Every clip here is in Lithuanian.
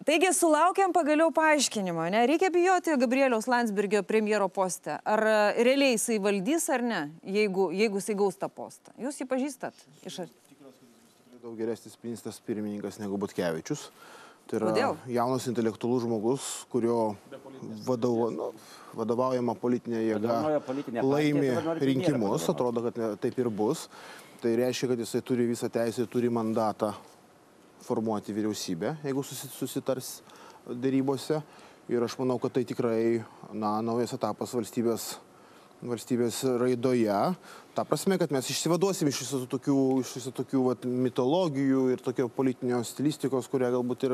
Taigi sulaukėm pagaliau paaiškinimo, ne? Reikia bijoti Gabrieliaus Landsbergio premjero poste. Ar realiai jisai valdys ar ne, jeigu jisai gaus tą postą? Jūs jį pažįstat? Tikras, kad jis bus tikrai daug geresnis ministras pirmininkas negu Butkevičius. Tai yra jaunas intelektualus žmogus, kurio vadovaujama politinė jėga laimi rinkimus. Atrodo, kad taip ir bus. Tai reiškia, kad jisai turi visą teisę, turi mandatą formuoti vyriausybę, jeigu susitars dėrybose. Ir aš manau, kad tai tikrai naujas etapas valstybės raidoje. Ta prasme, kad mes išsivaduosim iš visų tokių mitologijų ir tokio politinio stilistikos, kurią galbūt ir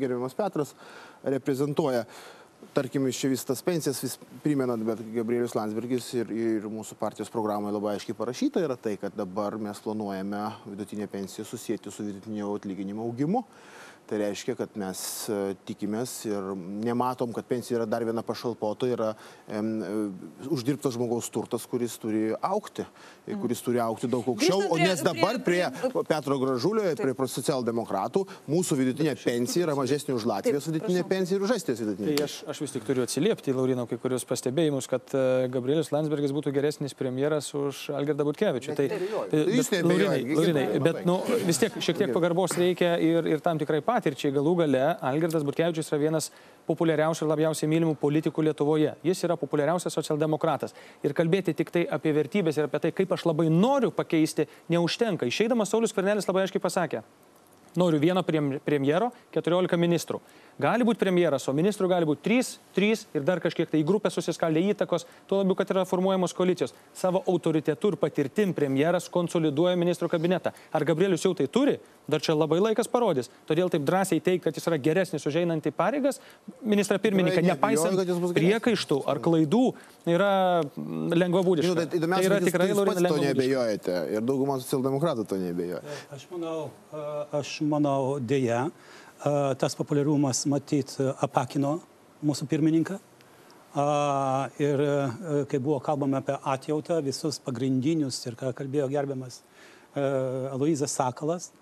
gerbiamas Petras reprezentuoja. Tarkim, iš čia vis tas pensijas vis primenat, bet Gabrielius Landsbergis ir mūsų partijos programoje labai aiškiai parašyta yra tai, kad dabar mes planuojame vidutinę pensiją susijęti su vidutinio atlyginimo augimu. Tai reiškia, kad mes tikimės ir nematom, kad pensija yra dar viena pašalpa, tai yra uždirbtas žmogaus turtas, kuris turi augti. Kuris turi augti daug aukščiau. Nes dabar prie Petro Gražulio ir prie socialdemokratų mūsų vidutinė pensija yra mažesnė už Latvijos vidutinė pensija ir už Estijos vidutinė pensija. Aš vis tik turiu atsiliepti, Lauryno, kai kurios pastebėjimus, kad Gabrielius Landsbergis būtų geresnis premjeras už Algirdą Butkevičių. Laurinai, bet vis tiek šiek tiek pagarbos reikia ir tam tikrai patirčiai. Galų gale Algirdas Butkevičius yra vienas populiariausių ir labiausiai mylimų politikų Lietuvoje. Jis yra populiariausias socialdemokratas. Ir kalbėti tik tai apie vertybės ir apie tai, kaip aš labai noriu pakeisti, neužtenka. Išeidamas Saulius Skvernelis labai aiškiai pasakė: noriu vieno premjero, 14 ministrų. Gali būti premjeras, o ministrų gali būti 3 ir dar kažkiek tai į grupę susiskaldė įtakos, tuo labiau, kad yra formuojamos koalicijos. Savo autoritetu ir patirtim premjeras konsoliduoja ministrų kabinetą. Ar Gabrielius jau tai turi? Dar čia labai laikas parodys. Todėl taip drąsiai teikti, kad jis yra geresnis už einantį pareigas, ministrą pirmininką, nepaisant priekaištų ar klaidų, yra lengvabūdiška. Tai yra tikrai Laurynas to neabejojate ir dauguma socialdemokratų to neabejoja. Aš manau, dėja, tas populiarumas matyt apakino mūsų pirmininką. Ir kai buvo kalbama apie atjautą, visus pagrindinius, ir ką kalbėjo gerbiamas Aloyzas Sakalas,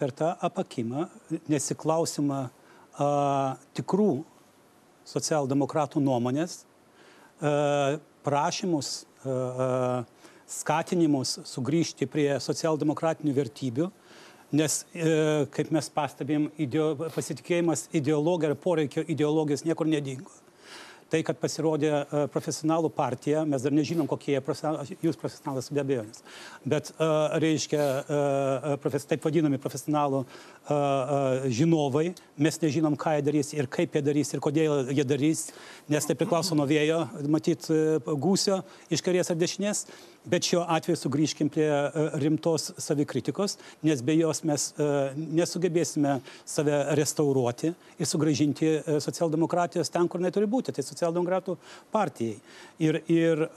per tą apakimą, nesiklausimą tikrų socialdemokratų nuomonės, prašymus, skatinimus sugrįžti prie socialdemokratinių vertybių, nes, kaip mes pastebėjom, pasitikėjimas ideologija ir poreikio ideologijos niekur nedingo. Tai, kad pasirodė profesionalų partija, mes dar nežinom, kokie jūs profesionalas be abejonės, bet reiškia, taip vadinami profesionalų žinovai, mes nežinom, ką jie darys ir kaip jie darys ir kodėl jie darys, nes tai priklauso nuo vėjo, matyt, gūsio iš kairės ar dešinės, bet šiuo atveju sugrįžkim prie rimtos savikritikos, nes be jos mes nesugebėsime save restauruoti ir sugrąžinti socialdemokratijos ten, kur neturi būti, tai socialdemokratų partijai. Ir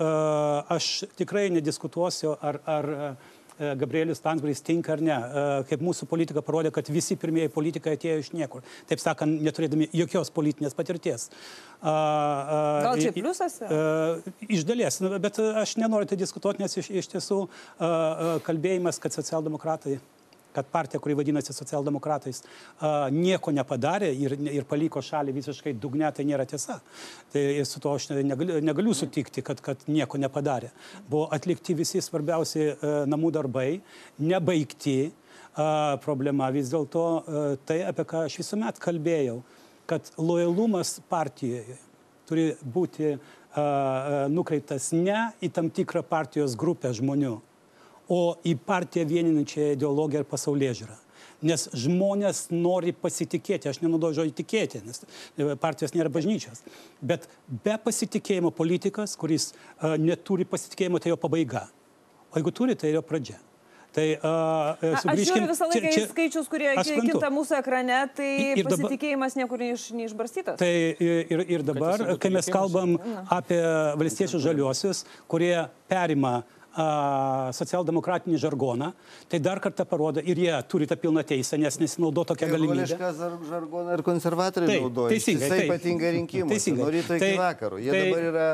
aš tikrai nediskutuosiu, ar Gabrielius Landsbergis tinka ar ne. Kaip mūsų politika parodė, kad visi pirmieji politikai atėjo iš niekur. Taip sakant, neturėdami jokios politinės patirties. Gal čia pliusas? Iš dalies, bet aš nenoriu tai diskutuoti, nes iš tiesų kalbėjimas, kad socialdemokratai, kad partija, kuri vadinasi socialdemokratais, nieko nepadarė ir paliko šalį visiškai dugne, tai nėra tiesa. Tai su to aš negaliu sutikti, kad nieko nepadarė. Buvo atlikti visi svarbiausi namų darbai, nebaigti. Problema vis dėlto tai, apie ką aš visuomet kalbėjau, kad lojalumas partijoje turi būti nukreiptas ne į tam tikrą partijos grupę žmonių, o į partiją vieninančią ideologiją ir pasaulėžiūrą. Nes žmonės nori pasitikėti, aš nenaudoju žodį tikėti, nes partijos nėra bažnyčios. Bet be pasitikėjimo politikas, kuris neturi pasitikėjimo, tai jo pabaiga. O jeigu turi, tai jo pradžia. Tai sugrįžkim... Aš žiūriu visą laiką į skaičius, kurie kinta mūsų ekrane, tai pasitikėjimas niekur neišbarstytas. Tai ir dabar, kai mes kalbam apie valstiečius žaliuosius, kurie perima socialdemokratinį žargoną, tai dar kartą parodo, ir jie turi tą pilną teisę, nes nesinaudo tokią galimybę. Žargoną ir konservatoriai naudoja. Jisai ypatingai rinkimų. Nuo ryto iki vakaro. Jie dabar yra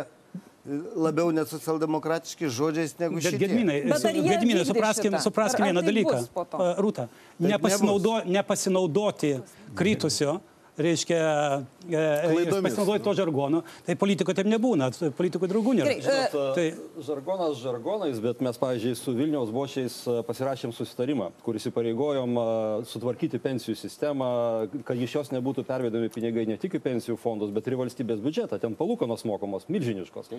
labiau net socialdemokratiški žodžiais negu šitie. Gedminai, supraskime vieną dalyką. Rūta, nepasinaudoti kritusio, reiškia, pasinaudoti to žargono, tai politikoje taip nebūna, politikų draugų nėra. Žargonas žargonais, bet mes, pavyzdžiui, su Vilniaus bočiais pasirašėm susitarimą, kuris įpareigojom sutvarkyti pensijų sistemą, kad iš jos nebūtų pervedami pinigai ne tik į pensijų fondus, bet ir į valstybės biudžetą. Ten palūkanos mokamos milžiniškos.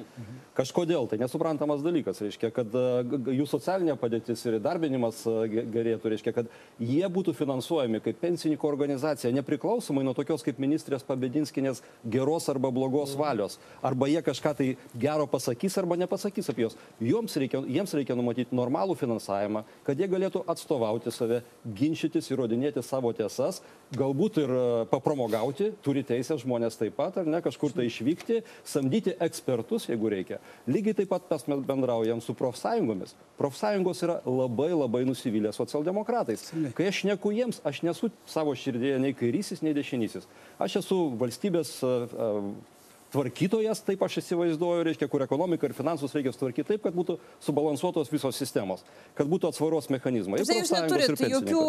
Kažkodėl tai nesuprantamas dalykas, reiškia, kad jų socialinė padėtis ir įdarbinimas gerėtų, reiškia, kad jie būtų finansuojami kaip pensininkų organizacija, nepriklausomai nuo tokios kaip ministrės Pabedinskinės geros arba blogos valios. Arba jie kažką tai gero pasakys arba nepasakys apie jos. Jiems reikia numatyti normalų finansavimą, kad jie galėtų atstovauti save, ginčytis, įrodinėti savo tiesas, galbūt ir papramogauti, turi teisę žmonės taip pat, ar ne, kažkur tai išvykti, samdyti ekspertus, jeigu reikia. Lygiai taip pat mes bendraujam su profsąjungomis. Profsąjungos yra labai nusivylę socialdemokratais. Kai aš šneku jiems, aš nesu savo širdėje nei kairysis, nei dešinysis. Aš esu valstybės tvarkytojas, taip aš įsivaizduoju, reiškia, kur ekonomiką ir finansus reikia sutvarkyti taip, kad būtų subalansuotos visos sistemos, kad būtų atsvaros mechanizmai. Jūs neturite jokių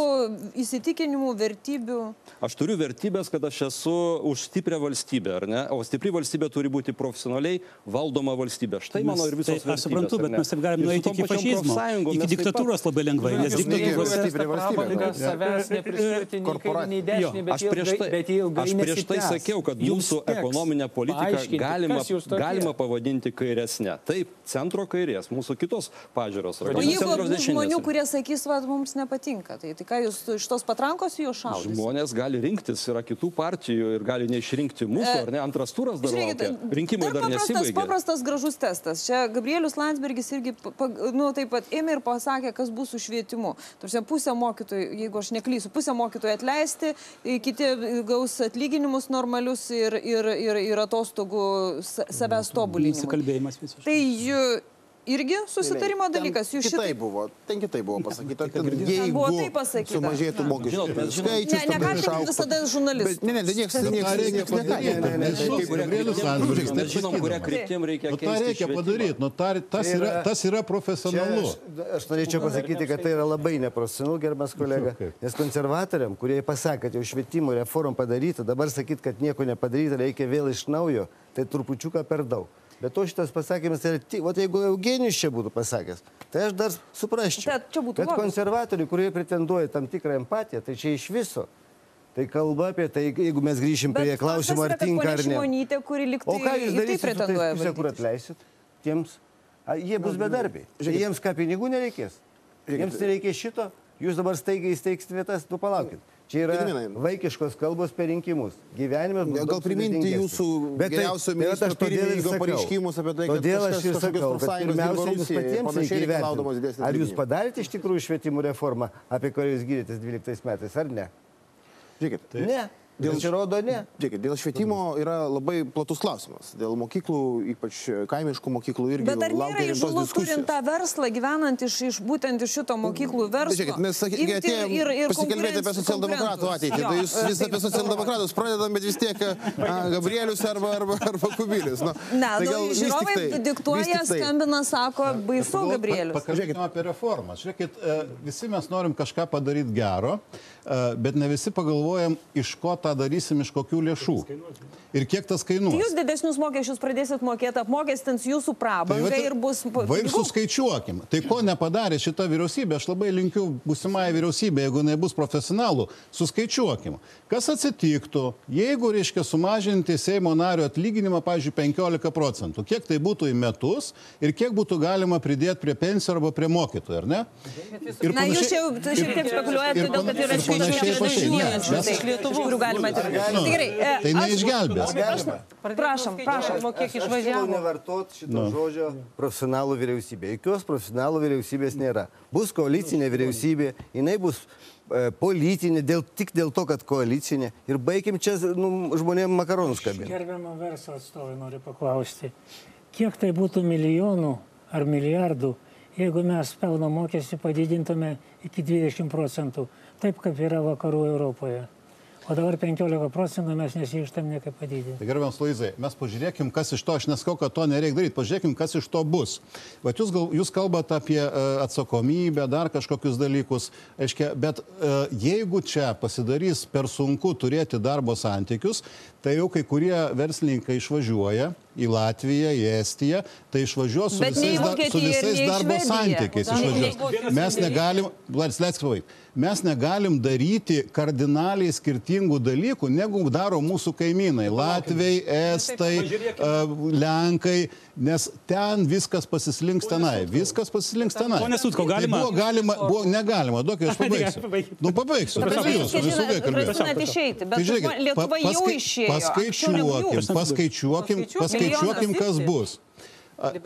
įsitikinimų, vertybių? Aš turiu vertybės, kad aš esu už stiprią valstybę, ar ne? O stipri valstybė turi būti profesionaliai valdoma valstybė. Štai mano ir visos vertybės. Aš suprantu, bet mes taip galim nueiti iki fašizmo, iki diktatūros labai lengvai, nes diktatūros savęs nepriskirti nei kairį, nei dešinį, bet jie ilgai nesitęs. Aš prieš tai sakiau, kad jūsų ekonominė politika galima pavadinti kairesnė. Taip, centro kairės, mūsų kitos pažiūros. O jeigu žmonių, kurie sakys, va, mums nepatinka, tai ką jūs iš tos patrankos jų šaudys? Žmonės gali rinktis, yra kitų partijų ir gali neišrinkti mūsų, ar ne, antras turas dar laukia. Rinkimai dar nesibaigė. Paprastas gražus testas. Čia Gabrielius Landsbergis irgi, taip pat ėmė ir pasakė, kas bus su švietimu. Tarsi pusę mokytojų, jeigu aš neklysiu, pusę mokytojų atleisti, kiti gaus atlyginimus normalius ir atostogų savęs tobulinimui. Tai irgi susitarimo dalykas. Kitai buvo, ten kitai buvo pasakyta. Jeigu sumažėtų mokesčių skaičius, tada išauktų. Visada žurnalistų. Ne, nieks Mes žinom, kurią kryptim reikia keisti. Tai reikia padaryti, tas yra profesionalu. Aš norėčiau pasakyti, kad tai yra labai neprofesionalu, gerbiamas kolega, nes konservatoriam, kurie pasakė, kad jau švietimo reforma padaryta, dabar sakyti, kad nieko nepadaryta, reikia vėl iš naujo, tai trupučiuką per daug. Bet to šitas pasakymas yra, jeigu Eugenijus čia būtų pasakęs, tai aš dar suprasčiau. Bet konservatoriai, kurie pretenduoja tam tikrą empatiją, tai čia iš viso. Tai kalba apie tai, jeigu mes grįšim prie klausimo, ar tinka ar ne. O ką jūs darysite su tais pusė, kur atleisit? Tiems, jie bus bedarbiai. Jiems ką, pinigų nereikės? Jiems nereikės šito? Jūs dabar staigiai įsteigsit vietas, tu palaukit. Čia yra vaikiškos kalbos per rinkimus. Gyvenimas bus gal priminti jūsų geriausio ministro pirmininko pareiškimus apie tai, kad kažkas kažkokios profsąjungos dirba Rusijai, panašiai. Ar jūs padarėte iš tikrųjų švietimų reformą, apie kurią jūs gyrėtės 12 metais, ar ne? Žiūrėkit. Ne. Dėl švietimo yra labai platus klausimas. Dėl mokyklų, ypač kaimiškų mokyklų, irgi laukia rimtos diskusijos. Bet ar nėra įžūlu turint tą verslą, gyvenant būtent iš šito mokyklų verslo? Žiūrėkit, mes atėjom pasikalbėti apie socialdemokratų ateitį. Tai jūs vis apie socialdemokratus pradedam, bet vis tiek Gabrielius arba Kubilius. Ne, žiūrovai diktuoja, skambina, sako, baisu Gabrielius. Pakalbėkime apie reformą. Žiūrėkit, visi mes norim kažką padaryti gero, bet ne visi pagalvojam, iš ko tą darysim, iš kokių lėšų. Ir kiek tas kainuos. Jūs didesnius mokesčius pradėsit mokėti, apmokestins jūsų prabangą ir bus... Va ir suskaičiuokim. Tai ko nepadarė šita vyriausybė, aš labai linkiu būsimąją vyriausybę, jeigu jinai bus profesionalų, suskaičiuokim. Kas atsitiktų, jeigu, reiškia, sumažinti Seimo nario atlyginimą, pavyzdžiui, 15%. Kiek tai būtų į metus ir kiek būtų galima pridėti prie pensijų arba prie mokytojų, ar ne? Na, jūs jau šiek tiek spekuliuojate, todėl, kad yra iš Lietuvų, kurių galima atitikti. Tai neišgelbės. Prašom. Kiek išvažiavo. Nevartot šito žodžio profesionalų vyriausybė. Jokios profesionalų vyriausybės nėra. Bus koalicinė vyriausybė, jinai bus politinė, tik dėl to, kad koalicinė. Ir baigim čia žmonėm makaronus kabinti. Gerbiamą verslo atstovai noriu paklausti, kiek tai būtų milijonų ar milijardų, jeigu mes pelno mokestį padidintume iki 20%, taip kaip yra vakarų Europoje? o dabar 15% mes nesiryžtam niekaip padidinti. Tai gerbiamas Luizai, mes pažiūrėkim, kas iš to, aš nesakau, kad to nereikia daryti, pažiūrėkim, kas iš to bus. Bet jūs kalbate apie atsakomybę, dar kažkokius dalykus, aiškia, bet jeigu čia pasidarys per sunku turėti darbo santykius, tai jau kai kurie verslininkai išvažiuoja į Latviją, į Estiją, tai išvažiuos su visais darbo santykiais. Mes negalim daryti kardinaliai skirtingų dalykų, negu daro mūsų kaimynai. Latviai, Estai, Lenkai, nes ten viskas pasislinks tenai. Viskas pasislinks tenai. Pone Sutkau, galima? Buvo negalima, duok, aš pabaigsiu. Nu, pabaigsiu. Paskaičiuokim, kas bus.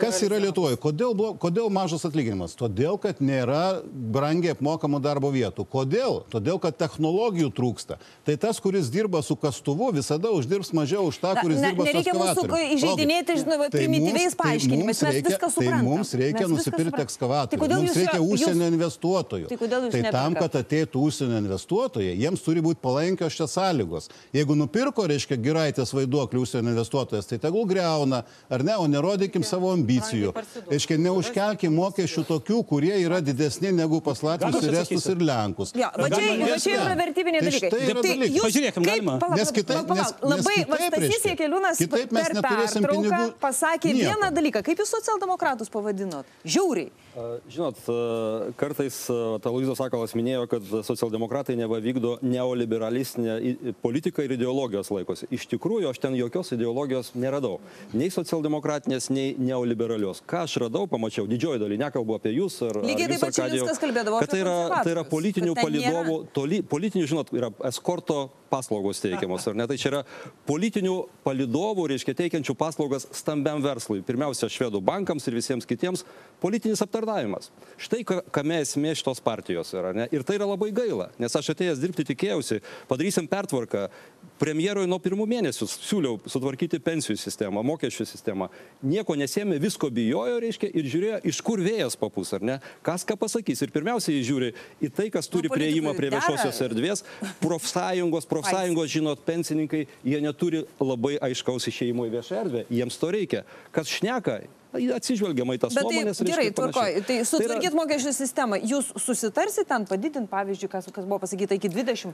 Kas yra Lietuvoje? Kodėl mažas atlyginimas? Todėl, kad nėra brangiai apmokamų darbo vietų. Kodėl? Todėl, kad technologijų trūksta. Tai tas, kuris dirba su kastuvu, visada uždirbs mažiau už tą, kuris dirba su ekskavatoriumi. Nereikia mūsų įžeidinėti primityviais paaiškinimais. Mes viską suprantame. Tai mums reikia nusipirkti ekskavatorių. Mums reikia užsienio investuotojų. Tai tam, kad ateitų užsienio investuotojai, jiems turi būti palankios čia sąlygos. Jeigu nupirko, reiškia, Giraitės vaiduoklį užsienio investuotojas, tai tegul griauna, ar ne, o nerodykim savo ambicijų. Aiškiai, neužkelkim mokesčių tokių, kurie yra didesni negu pas Latvius ir Estus ir Lenkus. Va čia yra vertybiniai dalykai. Pažiūrėkim, galima. Nes kitaip Stasys Jakeliūnas per pertrauką pasakė vieną dalyką. Kaip jūs socialdemokratus pavadinot? Žiauriai. Žinot, kartais Luizas Sakalas minėjo, kad socialdemokratai neva vykdo neoliberalistinę politiką ir ideologijos laikosi. Iš tikrųjų, aš ten jokios ideologijos neradau. Nei socialdemokratinės, nei neoliberalios. Ką aš radau, pamačiau, didžioji daly, nekalbu apie jūs ar jūs, Arkadijau, kad tai yra politinių palydovų, politinių, žinot, yra eskorto paslaugos teikiamos, ar ne? Tai čia yra politinių palydovų, reiškia, teikiančių paslaugas stambiam verslui. Pirmiausia, švedų bankams ir visiems kitiems politinis aptarnavimas. Štai kame esmė šitos partijos yra, ne? Ir tai yra labai gaila, nes aš atėjęs dirbti tikėjausi, padarysim pertvarką. Premjerui nuo pirmų mėnesių siūliau sutvarkyti pensijų sistemą, mokesčių sistemą. Nieko nesėmė, visko bijojo, reiškia, ir žiūrėjo, iš kur vėjas papūs, ar ne? Kas ką pasakys. Ir pirmiausia, jis žiūri į tai, kas turi prieimą prie viešosios erdvės. Profsąjungos, žinot, pensininkai, jie neturi labai aiškaus išėjimo į viešą erdvę. Jiems to reikia. Kas šneka, atsižvelgiama į tas nuomonės. Bet gerai, tvarkoj. Tai sutvarkyt mokesčių sistemą. Jūs susitarsit ten padidinti, pavyzdžiui, kas buvo pasakyta, iki 20%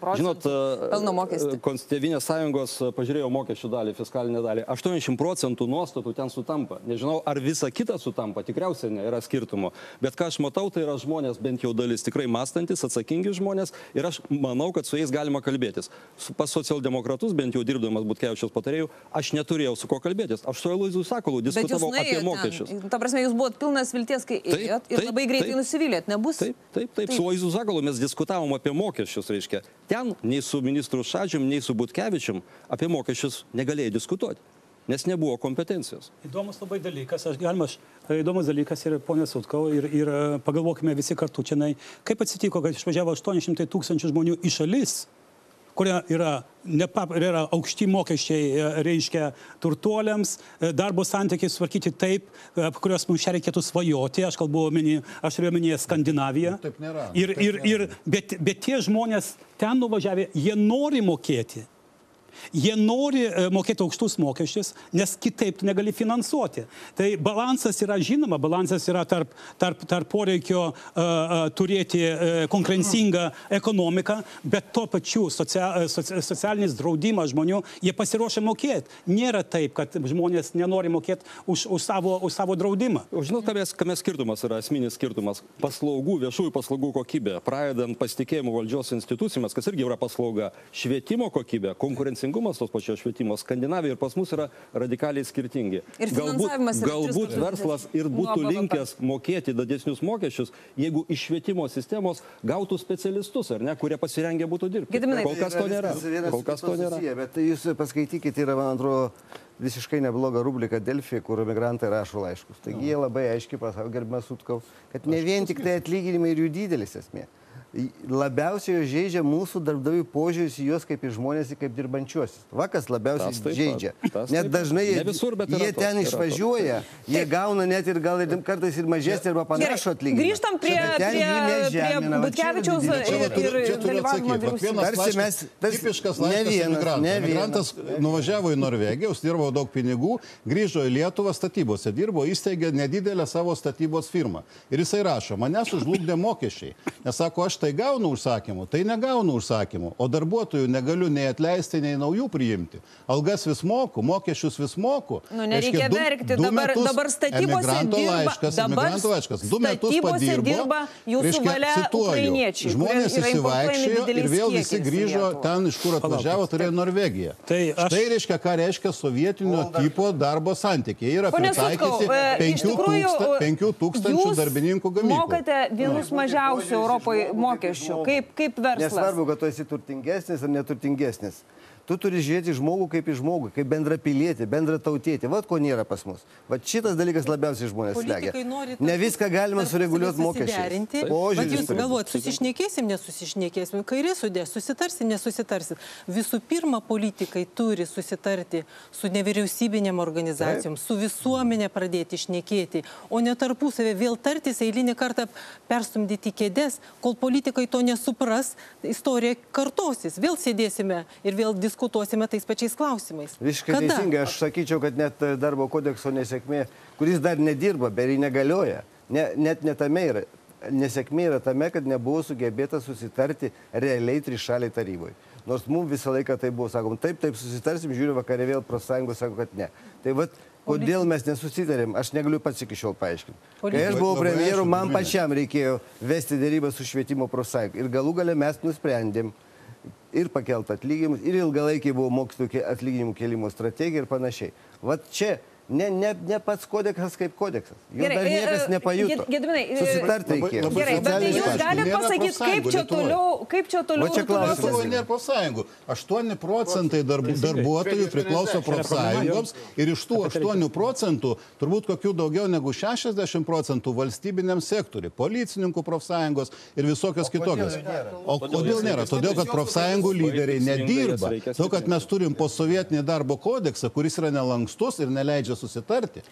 pelno mokestį? Tėvynės sąjungos pažiūrėjau mokesčių dalį, fiskalinę dalį. 80% nuostatų ten sutampa. Nežinau, ar visa kita sutampa. Tikriausiai ne, yra skirtumo. Bet ką aš matau, tai yra žmonės, bent jau dalis tikrai mąstantis, atsakingi žmonės. Ir aš manau, kad su jais galima kalbėtis. Pas socialdemokratus, bent jau dirbdamas Butkevičiaus patarėjų, aš neturėjau su ko kalbėtis. Aš su Luizu Sakolu diskutavau apie mokesčius. Ta prasme, jūs buvot pilnas vilties, kai ėjot ir labai greitai nusivylėt, nebus? Taip. Su Luizu Sakalu mes diskutavom apie mokesčius, reiškia. Ten nei su ministru Šadžium, nei su Butkevičium apie mokesčius negalėjai diskutuoti, nes nebuvo kompetencijos. Įdomus labai dalykas, įdomus dalykas ir ponė Sutkau, ir pagalvokime visi kartu čia, kaip atsitiko, kad išvažiavo 800 000 žmonių į šalis, kurie yra aukšti mokesčiai, reiškia, turtuoliams, darbo santykiai sutvarkyti taip, kurios mums čia reikėtų svajoti, aš turiu omenyje Skandinaviją. Taip nėra. Bet tie žmonės ten nuvažiavę, jie nori mokėti. Jie nori mokėti aukštus mokesčius, nes kitaip tu negali finansuoti. Tai balansas yra, žinoma, balansas yra tarp poreikio turėti konkurencingą ekonomiką, bet tuo pačiu socialinis draudimas žmonių, jie pasiruošia mokėti. Nėra taip, kad žmonės nenori mokėti už savo draudimą. Žinot, kame skirtumas yra, esminis skirtumas. Paslaugų, viešųjų paslaugų kokybė, pradedant pasitikėjimo valdžios institucijomis, kas irgi yra paslauga, švietimo kokybė, konkurencingumas tos pačios švietimo Skandinavija ir pas mus yra radikaliai skirtingi. Galbūt verslas ir būtų linkęs mokėti didesnius mokesčius, jeigu iš švietimo sistemos gautų specialistus, ar ne, kurie pasirengę būtų dirbti. Kol kas to nėra. Bet jūs paskaitykite, yra, man atrodo, visiškai nebloga rubrika Delfi, kur migrantai rašo laiškus. Taigi jie labai aiškiai pasako, gerbiamas Sutkau, kad ne vien tik tai atlyginimai ir jų didelis esmė. labiausiai žaidžia mūsų darbdavių požiūris į juos kaip į žmonės, kaip dirbančiuosius. Vakas labiausiai žaidžia. Net dažnai jie ten išvažiuoja, jie gauna net ir gal kartais ir mažesnį arba panašų atlyginimą. Grįžtam prie Butkevičiaus ir dalyvavimo vyriausybėje. Tipiškas laiškas emigrantas nuvažiavo į Norvegiją, užsidirbo daug pinigų, grįžo į Lietuvą statybose, dirbo, įsteigė nedidelę savo statybos firmą. Ir jisai rašo, manęs užlugdė mokesčiai. Nes sako, aš tai gaunu užsakymų, tai negaunu užsakymų, o darbuotojų negaliu nei atleisti, nei naujų priimti. Algas vis moku, mokesčius vis moku. Nu, nereikia verkti, dabar statybose dirba, du metus padirbo, jūsų valia ukrainiečiai. Žmonės įsivaikščiojo ir vėl visi grįžo ten, iš kur atvažiavo, turėjo Norvegiją. Štai reiškia, ką reiškia sovietinio tipo darbo santykiai. Yra pritaikyti 5000 darbininkų gamyklų. Mokate vienus mažiausių Europoje mokesčių, kaip verslas. Nesvarbu, kad tu esi turtingesnis ar neturtingesnis. Tu turi žiūrėti žmogų, kaip bendra pilietį, bendra tautietį. Vat ko nėra pas mus. Vat šitas dalykas labiausiai žmonės slegia. Ne viską galima sureguliuoti mokesčiais. Jūs galvojat, susišnekėsim, nesusišnekėsim, kairė sudės, susitarsim, nesusitarsim. Visų pirma, politikai turi susitarti su nevyriausybinėm organizacijom, su visuomenė pradėti šnekėti, o ne tarpusavę vėl tartis, eilinį kartą perstumdyti kėdes, kol politikai to nesupras, istorija kartosis. Vėl sėdėsime ir vėl diskutuosime tais pačiais klausimais. Visiškai teisingai, aš sakyčiau, kad net darbo kodekso nesėkmė, kuris dar nedirba, bet ir negalioja, net netame yra. Nesėkmė yra tame, kad nebuvo sugebėta susitarti realiai trišaliai taryboje. Nors mums visą laiką tai buvo, sakom, taip susitarsim, žiūriu, vakare vėl profsąjungos sako, kad ne. Tai vat, kodėl mes nesusitarėm, aš negaliu pats iki šiol paaiškinti. Kai aš buvau premjeru, man pačiam reikėjo vesti dėrybą su švietimo profsąjunga. Ir galų gale mes nusprendėm ir pakelt atlyginimus, ir ilgalaikiai buvo mokytojų atlyginimų kėlimo strategija ir panašiai. Vat čia ne pats kodeksas kaip kodeksas. Jo dar niekas nepajuto. Susitarti reikėjo. Gerai, bet jūs galite pasakyti, kaip čia toliau. Lietuvoje nėra profsąjungų. 8% darbuotojų priklauso profsąjungoms ir iš tų 8% turbūt kokių daugiau negu 60% valstybiniam sektoriui, policininkų profsąjungos ir visokios kitokios. O kodėl nėra? Todėl, kad profsąjungų lyderiai nedirba. Todėl, kad mes turim posovietinį darbo kodeksą, kuris yra nelankstus ir neleidžia susitarti.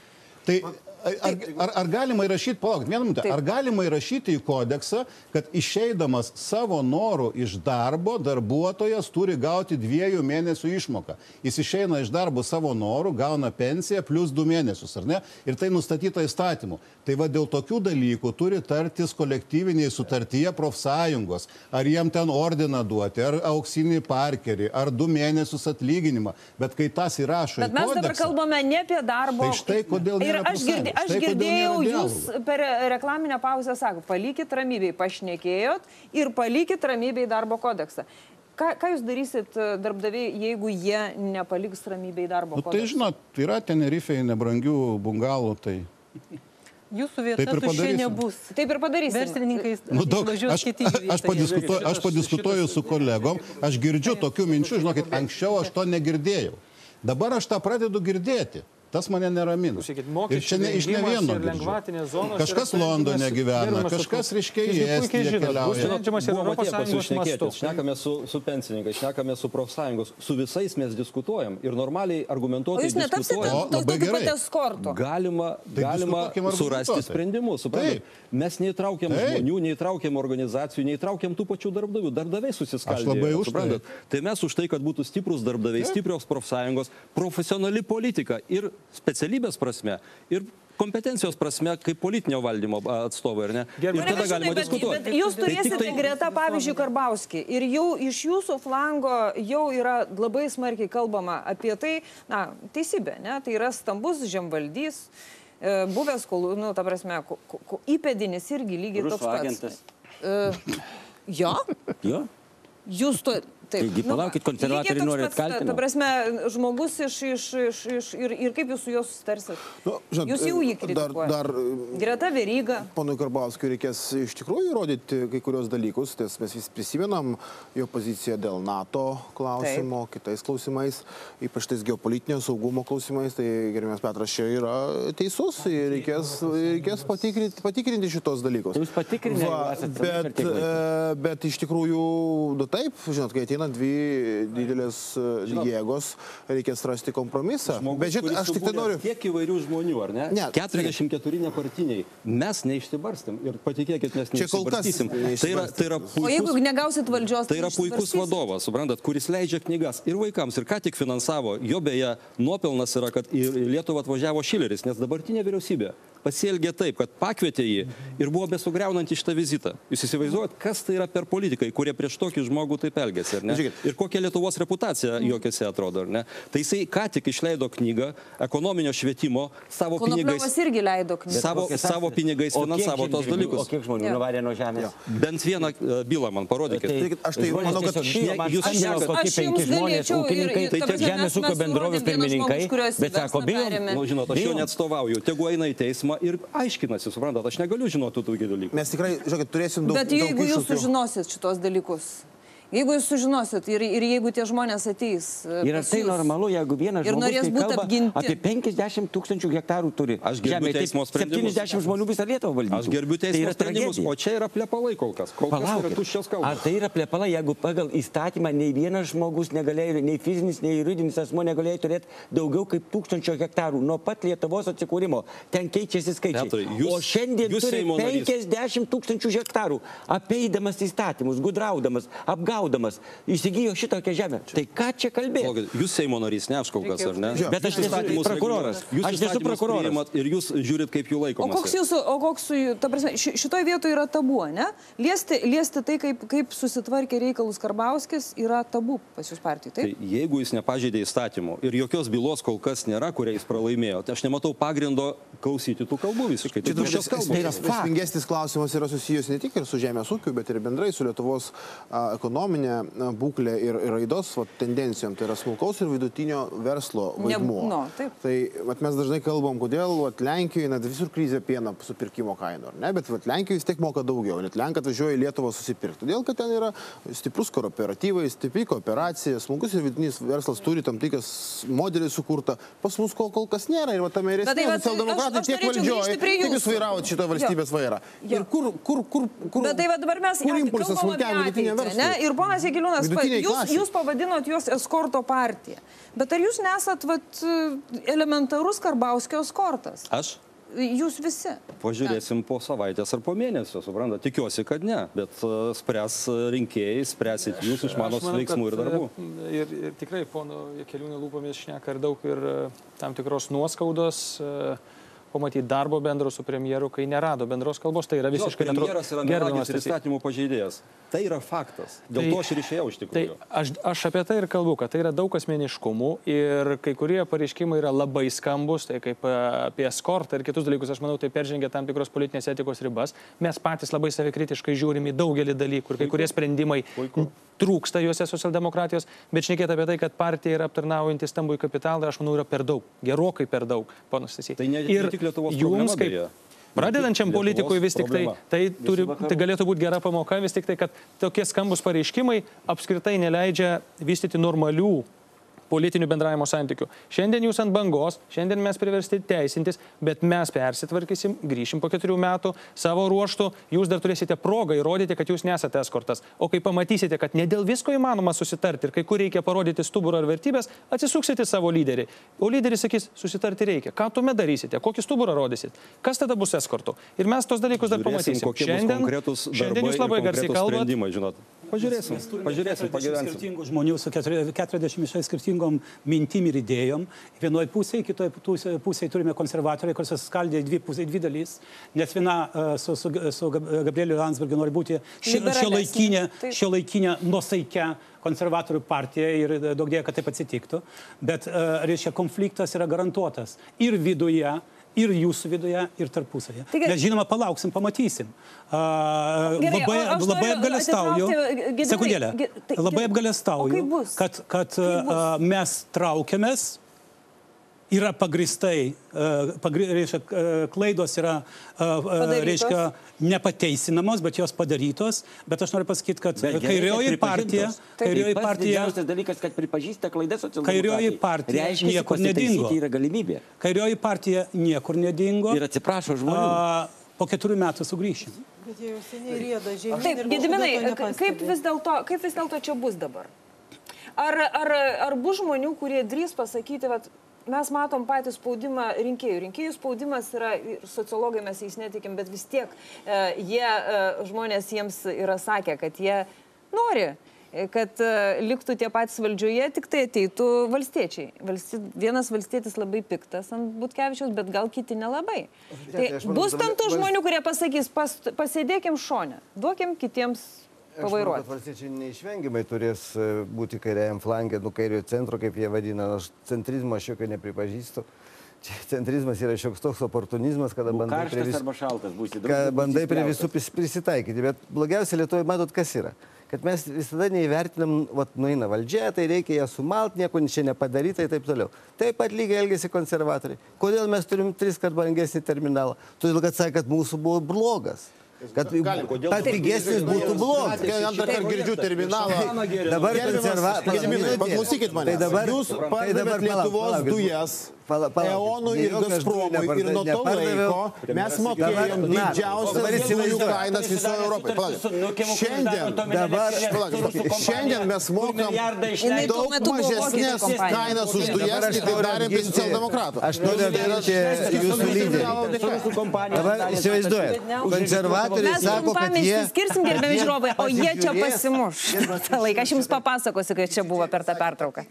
Tai ar galima įrašyti, palauk, vieną minutę, ar galima įrašyti į kodeksą, kad išeidamas savo norų iš darbo, darbuotojas turi gauti 2 mėnesių išmoką. Jis išeina iš darbo savo norų, gauna pensiją plus 2 mėnesius, ar ne? Ir tai nustatyta įstatymu. Tai va dėl tokių dalykų turi tartis kolektyviniai sutartyje profsąjungos, ar jiem ten ordiną duoti, ar auksinį parkerį, ar 2 mėnesius atlyginimą. Bet kai tas įrašo į kodeksą... Bet mes dabar kalbame ne apie darbo... Tai štai kodėl nėra profsąjungos. Aš girdėjau, jūs per reklaminę pauzę sako, palikit ramybėj, pašnekėjot ir palikit ramybėj darbo kodeksą. Ką jūs darysit darbdaviai, jeigu jie nepaliks ramybėj darbo kodeksą? Tai žinot, yra Tenerifėje nebrangių bungalų, tai... Jūsų vieta tuščia nebus. Taip ir padarysim. Verslininkais išvažiuos kiti į vietą. Aš padiskutuoju su kolegom, aš girdžiu tokių minčių, žinokit, anksčiau aš to negirdėjau. Dabar aš tą pradedu girdėti. Tas mane neramina. Ir čia iš ne vieno girdžiu. Kažkas Londone gyvena, kažkas reiškia į Estiją keliauja. Šnekame su pensininkais, šnekame su profsąjungos, su visais mes diskutuojam ir normaliai argumentuotai diskutuojam. Labai gerai. Galima surasti sprendimus. Mes neįtraukiam žmonių, neįtraukiam organizacijų, neįtraukiam tų pačių darbdavių. Darbdaviai susiskaldė. Tai mes už tai, kad būtų stiprus darbdaviai, stiprios profsąjungos, profesionali politika ir specialybės prasme ir kompetencijos prasme kaip politinio valdymo atstovai, ar ne? Ir tada galima diskutuoti. Bet jūs turėsite greta, pavyzdžiui, Karbauskį. Ir jau iš jūsų flango jau yra labai smarkiai kalbama apie tai, na, teisybė, ne? Tai yra stambus žemvaldys, buvęs, nu, ta prasme, įpėdinis irgi lygiai toks pats. Jo? Jo? Jūs to... Taigi, palaukit, konservatoriai nori atkaltinti. Ta prasme, žmogus ir kaip jūs su juo susitarsit? Jūs jau jį kritikuojate. Greta Veryga. Ponui Karbauskiui reikės iš tikrųjų įrodyti kai kurios dalykus, nes mes vis prisimenam jo poziciją dėl NATO klausimo, kitais klausimais, ypač tais geopolitinio saugumo klausimais, tai gerbiamas Petras čia yra teisus, reikės patikrinti šitos dalykus. Jūs patikrinėte, bet iš tikrųjų, taip, žinot, kai ateina dvi didelės jėgos, reikės rasti kompromisą. Bet aš tik tai noriu... Tiek įvairių žmonių, ar ne? 44 nepartiniai. Mes neišsibarstėm ir patikėkit, mes neišsibarstysim. O jeigu negausit valdžios, tai yra puikus vadovas, suprantat, kuris leidžia knygas ir vaikams, ir ką tik finansavo. Jo beje, nuopelnas yra, kad į Lietuvą atvažiavo Šileris, nes dabartinė vyriausybė pasielgė taip, kad pakvietė jį ir buvo besugriaunanti šitą vizitą. Jūs įsivaizduojat, kas tai yra per politikai, kurie prieš tokį žmogų taip elgėsi, ar ne? Ir kokia Lietuvos reputacija jokiose atrodo, ar ne? Tai jisai ką tik išleido knygą ekonominio švietimo savo pinigais. Konopliovas irgi leido knygą. Savo pinigais finansavo tos dalykus. O kiek žmonių nuvarė nuo žemės? Bent vieną bylą man parodykit. Aš tai manau, kad jūs penki žmonės, ūkininkai, žemės ūkio bendrovių pirmininkai, bet sako, bijom. Žinot, aš jo neatstovauju. Tegu eina į teismą ir aiškinasi, suprantat, aš negaliu žinoti tų dalykų. Mes tikrai, žiūrėkit, turėsim daug iššūkių. Bet jeigu jūs sužinosit šitos dalykus, jeigu jūs sužinosit ir jeigu tie žmonės ateis... Ir tai normalu, jeigu vienas žmogus kalba apie 50 000 hektarų turi. Aš gerbiu teismo sprendimus. 70 žmonių visą Lietuvą valdytų. Aš gerbiu teismo sprendimus, o čia yra plepalai kol kas. Kol kas yra tuščios kalbos. Ar tai yra plepalai, jeigu pagal įstatymą nei vienas žmogus negalėjo, nei fizinis, nei juridinis asmuo negalėjo turėti daugiau kaip 1000 hektarų nuo pat Lietuvos atsikūrimo. Ten keičiasi skaičiai. O šiandien turi 50 000 hektarų, apeidamas įstatymus, gudraudamas, įsigijo šitokią žemę. Tai ką čia kalbėti? Jūs Seimo narys, ne aš kol kas, ar ne? Bet aš nesu prokuroras. Aš nesu prokuroras. Ir jūs žiūrit, kaip jų laikomasi. O koks jūsų, ta prasme, šitoje vietoje yra tabu, ne? Liesti tai, kaip susitvarkė reikalus Karbauskis, yra tabu pas jūs partijai, taip? Tai jeigu jis nepažeidė įstatymų ir jokios bylos kol kas nėra, kurią jis pralaimėjo, tai aš nematau pagrindo klausyti tų kalbų visiškai. Esmingesnis klausimas yra susijęs ne tik ir su žemės ūkiu, bet ir bendrai su Lietuvos ekonominė būklė ir raidos tendencijom, tai yra smulkaus ir vidutinio verslo vaidmuo. Tai mes dažnai kalbam, kodėl Lenkijoje visur krizė pieno supirkimo kainų, ne? Bet Lenkijoje vis tiek moka daugiau, net Lenkai atvažiuoja į Lietuvą susipirkti. Todėl, kad ten yra stiprus kooperatyvai, stipri kooperacija, smulkus ir vidutinis verslas turi tam tikras modelį sukurtą. Pas mus kol kas nėra ir tame ir esmė socialdemokratai tiek valdžioje, kaip jūs vairavot šitą valstybės vairą. Ir kur impulsas smulkiam vidutiniam verslui? Ir ponas Jakeliūnas, jūs pavadinot juos eskorto partija. Bet ar jūs nesat elementarus Karbauskio eskortas? Aš? Jūs visi. Pažiūrėsim po savaitės ar po mėnesio, suprantat. Tikiuosi, kad ne, bet spręs rinkėjai, spręsit jūs iš mano veiksmų ir darbų. Ir tikrai pono Jakeliūno lūpomis šneka ir daug ir tam tikros nuoskaudos. Pamatyti darbo bendro su premjeru, kai nerado bendros kalbos, tai yra visiškai premjeras yra melagis ir įstatymų pažeidėjas. Tai yra faktas. Dėl to aš ir išėjau iš tikrųjų. Aš apie tai ir kalbu, kad tai yra daug asmeniškumų ir kai kurie pareiškimai yra labai skambus, tai kaip apie eskortą ir kitus dalykus, aš manau, tai peržengia tam tikros politinės etikos ribas. Mes patys labai savikritiškai žiūrim į daugelį dalykų ir kai kurie sprendimai trūksta juose socialdemokratijos, bet šnekėti apie tai, kad partija yra aptarnaujanti stambų kapitalą, aš manau, yra per daug, gerokai per daug, ponas Stasy. Tai ne tik Lietuvos problema, beje. Pradedančiam politikui vis tik tai galėtų būti gera pamoka, vis tik tai, kad tokie skambus pareiškimai apskritai neleidžia vystyti normalių politinių bendravimo santykių. Šiandien jūs ant bangos, šiandien mes priversti teisintis, bet mes persitvarkysim, grįšim po 4 metų savo ruoštų, jūs dar turėsite progą įrodyti, kad jūs nesate eskortas. O kai pamatysite, kad ne dėl visko įmanoma susitarti ir kai kur reikia parodyti stuburą ar vertybės, atsisuksite savo lyderį. O lyderis sakys, susitarti reikia. Ką tuomet darysite? Kokį stuburą rodysit? Kas tada bus eskortu? Ir mes tos dalykus dar pamatysim. Šiandien jūs labai garsiai kalbate. Pažiūrėsim, pagyvensim. Skirtingų žmonių su 46 skirtingom mintim ir idėjom. Vienoje pusėje, kitoje pusėje turime konservatoriai, kur susiskaldė dvi dalys, nes viena su Gabrieliu Landsbergiu nori būti šiuolaikinė nuosaikia konservatorių partija ir daug dėja, kad taip atsitiktų. Bet, reiškia, konfliktas yra garantuotas ir viduje, ir jūsų viduje, ir tarpusavėje. Mes žinoma palauksim, pamatysim. Labai apgalestauju, sekundėlę, labai apgalestauju, kad mes traukiamės, yra pagristai, klaidos yra, reiškia, nepateisinamos, bet jos padarytos, bet aš noriu pasakyti, kad kairioji partija... Didžiausias dalykas, kad pripažįsta klaidas socialdemokratai. Kairioji partija niekur nedingo. Yra galimybė. Kairioji partija niekur nedingo. Ir atsiprašo žmonių. Po 4 metų sugrįšim. Bet jie jau seniai rieda žemyn. Taip, Gediminai, kaip vis dėlto čia bus dabar? Ar bus žmonių, kurie drįs pasakyti, vat, mes matom patį spaudimą rinkėjų. Rinkėjų spaudimas yra, sociologai mes jais netikim, bet vis tiek žmonės jiems yra sakę, kad jie nori, kad liktų tie patys valdžioje, tik tai ateitų valstiečiai. Vienas valstietis labai piktas ant Butkevičiaus, bet gal kiti nelabai. Tai bus tam tų žmonių, kurie pasakys, pasėdėkim šone, duokim kitiems pavairuoti. Aš manau, kad valstiečiai neišvengiamai turės būti kairiajam flangė, kairiojo centro, kaip jie vadina. Aš centrizmo aš jokio nepripažįstu. Centrizmas yra šioks toks oportunizmas, kada bandai prie visų prisitaikyti. Bet blogiausia Lietuvoje, matot, kas yra? Kad mes visada neįvertinam, nueina valdžia, tai reikia ją sumalt, nieko čia nepadaryta ir taip toliau. Taip pat lygiai elgėsi konservatoriai. Kodėl mes turim 3 kart brangesnį terminalą? Todėl, kad sakė, kad mūsų buvo blogas. Kad pigesnis būtų blogas. Antrą kartą girdžiu terminalą. Dabar konservatoriai. Paklausykit mane. Jūs pardavėt Lietuvos dujas EONui ir Gazpromui ir nuo to laiko mes mokėjom didžiausias dujų kainas visoje Europoje. Šiandien mes mokam daug mažesnės kainas už dujas, nei tai darėm prie socialdemokratų. Aš noriu aptarti jūsų lyderį. Dabar įsivaizduojat, konservatoriai sako, kad jie... Skirsim, gerbiami žiūrovai, o jie čia pasimuš. Aš jums papasakosiu, kai čia buvo per tą pertrauką.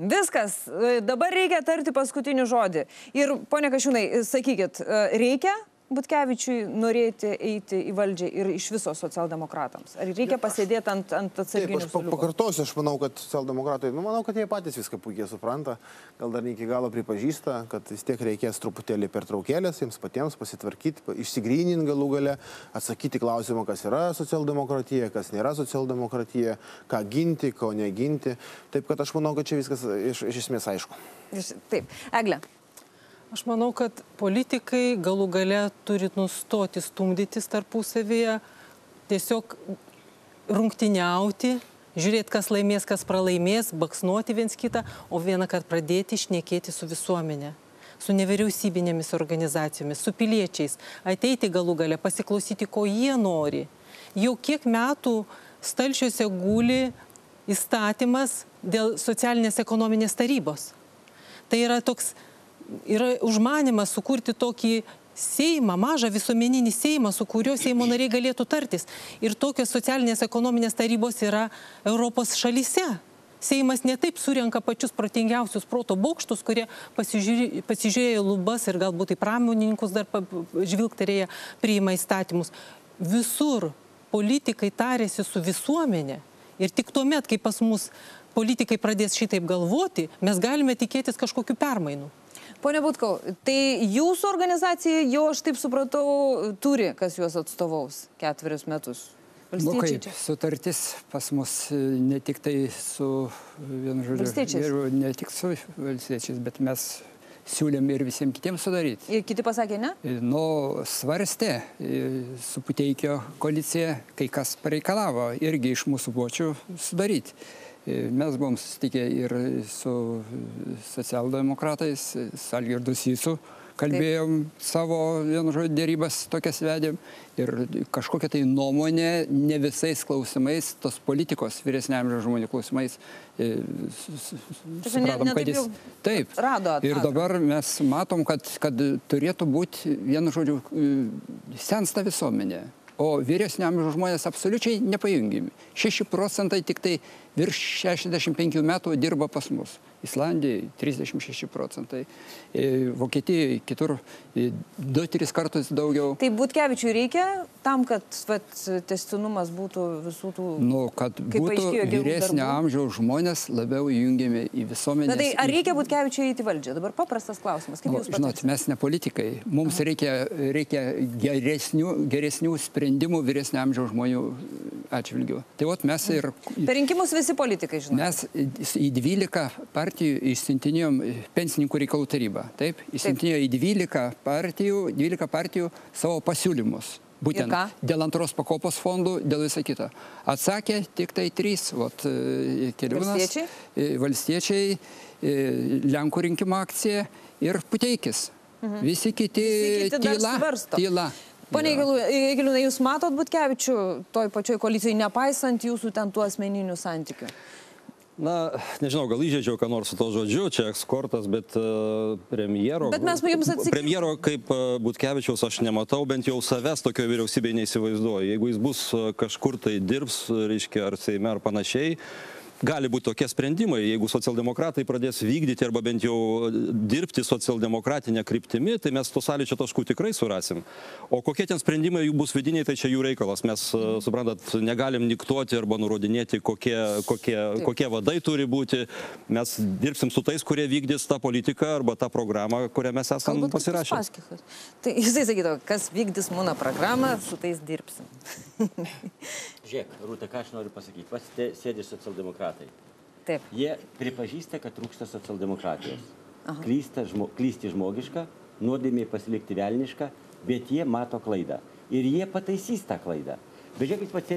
Viskas, dabar reikia tarti paskutinį žodį. Ir, ponia Kasčiūnai, sakykit, reikia Butkevičiui norėti eiti į valdžią ir iš viso socialdemokratams? Ar reikia pasėdėti ant atsarginių suoliukų? Aš pakartosiu, aš manau, kad socialdemokratai, manau, kad jie patys viską puikiai supranta, gal dar ne iki galo pripažįsta, kad vis tiek reikės truputėlį pertraukėlės jiems patiems pasitvarkyti, išsigryninti galų gale, atsakyti klausimą, kas yra socialdemokratija, kas nėra socialdemokratija, ką ginti, ko neginti. Taip, kad aš manau, kad čia viskas iš esmės aišku. Taip, Egle. Aš manau, kad politikai galų gale turi nustoti stumdytis tarpusavyje, tiesiog rungtyniauti, žiūrėti, kas laimės, kas pralaimės, baksnuoti viens kitą, o vieną kartą pradėti šnekėti su visuomenė, su nevyriausybinėmis organizacijomis, su piliečiais, ateiti galų gale, pasiklausyti, ko jie nori. Jau kiek metų stalčiuose guli įstatymas dėl socialinės ekonominės tarybos. Tai yra toks užmanimas sukurti tokį Seimą, mažą visuomeninį Seimą, su kuriuo Seimo nariai galėtų tartis. Ir tokios socialinės ekonominės tarybos yra Europos šalyse. Seimas ne taip surenka pačius protingiausius proto bokštus, kurie pasižiūrėjo lubas ir galbūt į pramonininkus dar žvilgterėje priima įstatymus. Visur politikai tarėsi su visuomenė. Ir tik tuomet, kai pas mus politikai pradės šitaip galvoti, mes galime tikėtis kažkokių permainų. Pone Butkau, tai jūsų organizacija jau, aš taip supratau, turi, kas juos atstovaus 4 metus. Kaip sutartis pas mus ne tik tai su, vienu žodžiu, ne tik su valstiečiais, bet mes siūlėm ir visiems kitiems sudaryti. Ir kiti pasakė, ne? Svarstė su Puteikio koalicija, kai kas pareikalavo irgi iš mūsų bočių sudaryti. Mes buvom susitikę ir su socialdemokratais, su Algirdu Sysu, kalbėjom savo, vienu žodžiu, dėrybas tokias vedėm ir kažkokia tai nuomonė ne visais klausimais, tos politikos vyresniam žmonių klausimais, supratom, kad jis... Taip. Ir dabar mes matom, kad turėtų būti, vienu žodžiu, sensta visuomenė. O vyresniam žmonės absoliučiai nepajungiami. 6% tik tai virš 65 metų dirba pas mus. Islandijai 36 procentai, Vokietijoje kitur 2-3 kartus daugiau. Tai Butkevičiui reikia tam, kad tęstinumas būtų visų tų... Nu, kad būtų vyresnio amžiaus žmonės labiau jungiami į visuomenę. Tai ar reikia Butkevičiui įeiti valdžią? Dabar paprastas klausimas. Kaip jūs patarsite? Žinot, mes ne politikai. Mums reikia geresnių sprendimų vyresnio amžiaus žmonių atžvilgių. Tai vat mes ir... Per rinkimus visi politikai, žinot. Mes į 12 partijų išsiuntinėjom pensininkų reikalų tarybą. Taip? Išsiuntinėjo į 12 partijų savo pasiūlymus. Būtent dėl antros pakopos fondų, dėl visą kitą. Atsakė tik tai 3. Keliūnas, Valstiečiai, Lenkų rinkimų akcija ir Puteikis. Visi kiti tyla. Pone Jakeliūnai, jūs matot Butkevičių toj pačioj koalicijai, nepaisant jūsų ten tų asmeninių santykių? Na, nežinau, gal įžeidžiau, ką nors su to žodžiu, čia ekskortas, bet premjero... Bet mes jums atsakysime. Premjero kaip Butkevičiaus aš nematau, bent jau savęs tokio vyriausybėje neįsivaizduoju. Jeigu jis bus kažkur tai dirbs, reiškia, ar Seime, ar panašiai, gali būti tokie sprendimai, jeigu socialdemokratai pradės vykdyti arba bent jau dirbti socialdemokratinę kryptimi, tai mes to sąlyčio taškų tikrai surasim. O kokie ten sprendimai jų bus vidiniai, tai čia jų reikalas. Mes, suprantat, negalim diktuoti arba nurodinėti, kokie vadai turi būti. Mes dirbsim su tais, kurie vykdys tą politiką arba tą programą, kurią mes esam pasirašę. Tai jisai sakytų, kas vykdys mano programą, su tais dirbsim. Žiūrėk, Rūta, ką aš noriu pasakyti. Pats sėdi socialdemokratai. Taip. Jie pripažįsta, kad trūksta socialdemokratijos. Klysti žmogiška, nuodėmė pasilikti velniška, bet jie mato klaidą. Ir jie pataisys tą klaidą. Bet žiūrėk, jis pats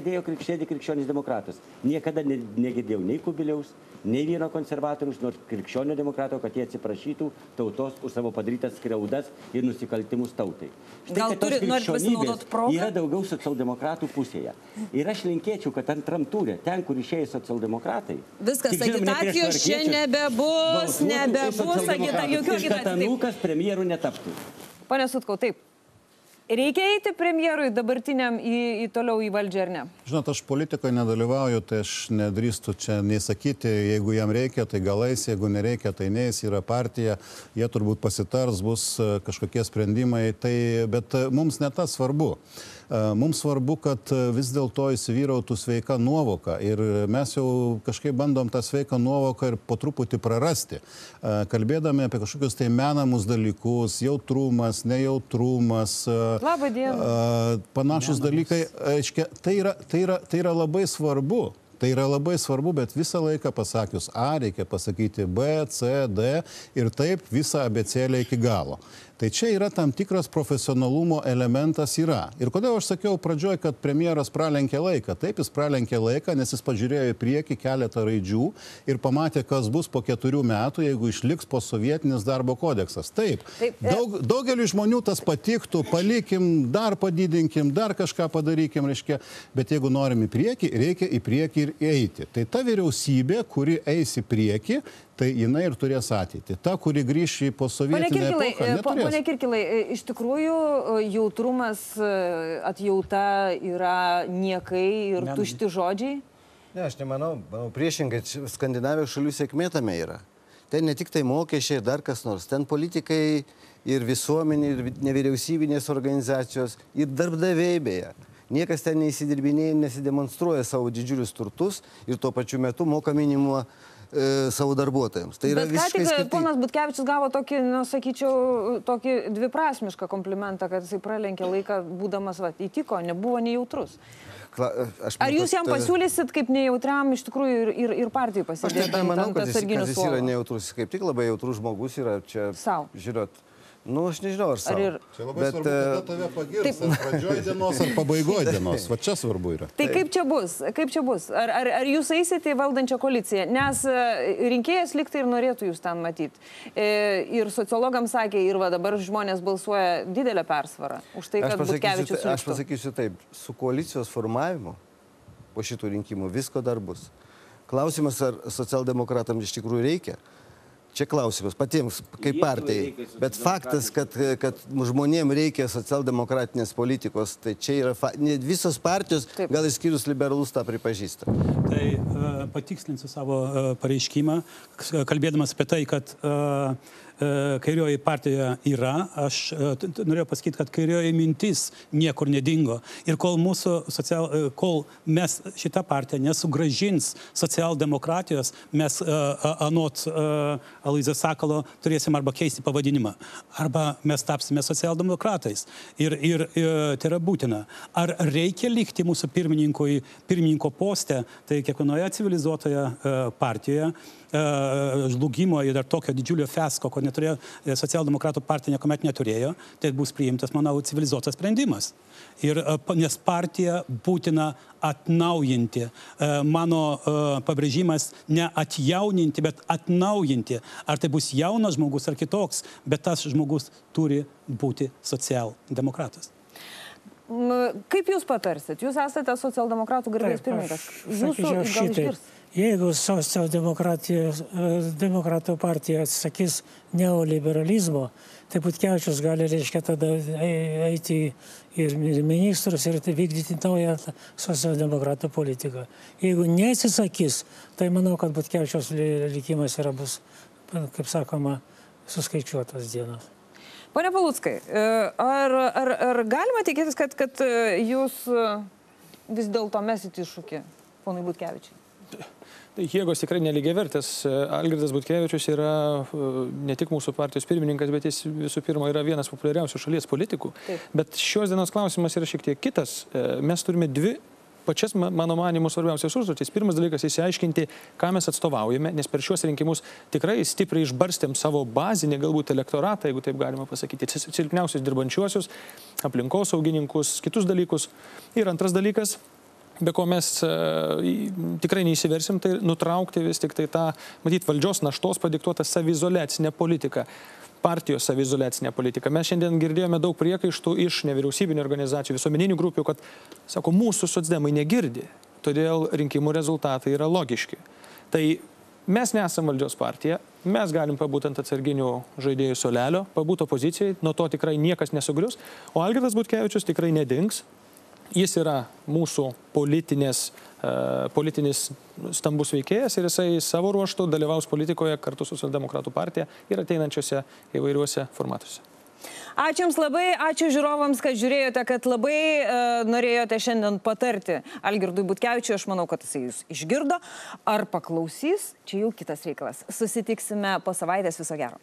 sėdė krikščionis demokratas. Niekada negirdėjau nei Kubiliaus, nei vieno konservatorius, nors krikščionio demokrato, kad jie atsiprašytų tautos už savo padarytas skriaudas ir nusikaltimus tautai. Gal norit pasinaudoti progą? Yra daugiau socialdemokratų pusėje. Ir aš linkėčiau, kad antram turė, ten, kur išėjo socialdemokratai... Viskas, agitacijos čia nebebus, jokių agitacijų. Kad anūkas premjerų netaptų. Pone Sutkau, taip. Reikia eiti premjerui dabartiniam toliau į valdžią ar ne? Žinot, aš politikoje nedalyvauju, tai aš nedrįstu čia nei sakyti, jeigu jam reikia, tai gal eis, jeigu nereikia, tai neis, yra partija, jie turbūt pasitars, bus kažkokie sprendimai, bet mums ne tas svarbu. Mums svarbu, kad vis dėlto įsivyrautų sveika nuovoka ir mes jau kažkaip bandom tą sveiką nuovoką ir po truputį prarasti. Kalbėdami apie kažkokius tai menamus dalykus, jautrumas, nejautrumas, panašus dalykai, tai yra labai svarbu. Tai yra labai svarbu, bet visą laiką pasakius A, reikia pasakyti B, C, D ir taip visą abėcėlę iki galo. Tai čia yra tam tikras profesionalumo elementas yra. Ir kodėl aš sakiau pradžioj, kad premjeras pralenkė laiką? Taip, jis pralenkė laiką, nes jis pažiūrėjo į priekį keletą raidžių ir pamatė, kas bus po 4 metų, jeigu išliks posovietinis darbo kodeksas. Taip, daugeliu žmonių tas patiktų, palikim, dar padidinkim, dar kažką padarykim, reiškia, bet jeigu norim į priekį, reikia į priekį ir eiti. Tai ta vyriausybė, kuri eis į priekį, tai jinai ir turės ateitį. Ta, kuri grįš į posovietinę epochą, neturės. Pone Kirkilai, iš tikrųjų jautrumas, atjauta yra niekai ir tušti žodžiai? Ne, aš nemanau. Priešingai, Skandinavijos šalių sėkmė tame yra. Ten ne tik tai mokesčiai ir dar kas nors. Ten politikai ir visuomenė, ir nevyriausybinės organizacijos, ir darbdaviai beje. Niekas ten neįsidirbinėja, nesidemonstruoja savo didžiulius turtus ir tuo pačiu metu moka minimumą savo darbuotojams. Tai yra visiškai skirtingai. Ponas Butkevičius gavo tokį, sakyčiau, tokį dviprasmišką komplimentą, kad jisai pralenkė laiką, būdamas įtiko, nebuvo nejautrus. Ar jūs jam pasiūlysit kaip nejautriam iš tikrųjų ir partijai pasidėti? Aš nemanau, kad jis yra nejautrus. Kaip tik labai jautrus žmogus yra čia, žinot. Nu, aš nežinau, ar savo. Čia labai svarbu, kada tave pagirs, ar pradžioj dienos, ar pabaigoj dienos. Va čia svarbu yra. Tai kaip čia bus? Kaip čia bus? Ar jūs eisite į valdančią koaliciją? Nes rinkėjas liktai ir norėtų jūs ten matyti. Ir sociologams sakė, ir va dabar žmonės balsuoja didelę persvarą už tai, kad Butkevičius liktų. Aš pasakysiu taip, su koalicijos formavimu po šitų rinkimų visko dar bus. Klausimas, ar socialdemokratams iš tikrųjų reikia Čia klausimas patiems kaip partijai. Bet faktas, kad žmonėms reikia socialdemokratinės politikos, tai čia yra visos partijos, gal išskyrus liberalus, tą pripažįsta. Tai patikslinsiu savo pareiškimą, kalbėdamas apie tai, kad kairioji partija yra, aš norėjau pasakyti, kad kairioji mintis niekur nedingo. Ir kol mes šitą partiją nesugrąžins socialdemokratijos, mes anot Aloyzo Sakalo turėsim arba keisti pavadinimą, arba mes tapsime socialdemokratais. Ir tai yra būtina. Ar reikia likti mūsų pirmininko poste, tai kiekvienoje civilizuotoje partijoje žlugimo ir dar tokio didžiulio fiasko, ko neturėjo, socialdemokratų partija niekuomet neturėjo, tai bus priimtas, manau, civilizuotas sprendimas. Nes partiją būtina atnaujinti. Mano pabrėžimas ne atjauninti, bet atnaujinti. Ar tai bus jaunas žmogus ar kitoks, bet tas žmogus turi būti socialdemokratas. Kaip jūs patarsit? Jūs esate socialdemokratų garbės pirmininkas. Jūsų gal išgirs? Jeigu socialdemokratų partija atsisakys neoliberalizmo, tai Butkevičius gali, reiškia, tada eiti ir ministrus ir vykdyti naują socialdemokratų politiką. Jeigu neatsisakys, tai manau, kad Butkevičiaus likimas bus, kaip sakoma, suskaičiuotas dienas. Pone Paluckai, ar galima tikėtis, kad jūs vis dėlto mesit iššūkį ponui Butkevičiui? Jėgos tikrai nelygiavertės. Algirdas Butkevičius yra ne tik mūsų partijos pirmininkas, bet jis visų pirma yra vienas populiariausių šalies politikų. Bet šios dienos klausimas yra šiek tiek kitas. Mes turime dvi pačias, mano manimu, svarbiausias užduotis. Pirmas dalykas - išsiaiškinti, ką mes atstovaujame, nes per šios rinkimus tikrai stipriai išbarstėm savo bazinį, galbūt elektoratą, jeigu taip galima pasakyti, silpniausius dirbančiuosius, aplinkosaugininkus, kitus dalykus. Ir antras dalykas, be ko mes tikrai neįsiversim, tai nutraukti vis tik tai tą, matyt, valdžios naštos padiktuotą savizoliacinę politiką, partijos savizoliacinę politiką. Mes šiandien girdėjome daug priekaištų iš nevyriausybinių organizacijų, visuomeninių grupių, kad, sako, mūsų socdemai negirdi, todėl rinkimų rezultatai yra logiški. Tai mes nesam valdžios partija, mes galim pabūti ant atsarginių žaidėjų suolelio, pabūti opozicijai, nuo to tikrai niekas nesugrius, o Algirdas Butkevičius tikrai nedings. Jis yra mūsų politinis stambus veikėjas ir jisai savo ruoštų dalyvaus politikoje kartu su Socialdemokratų partija ir ateinančiose įvairiuose formatuose. Ačiū Jums labai, ačiū žiūrovams, kad žiūrėjote, kad labai norėjote šiandien patarti Algirdui Butkevičiui. Aš manau, kad jisai Jūs išgirdo. Ar paklausys, čia jau kitas reikalas. Susitiksime po savaitės, viso gero.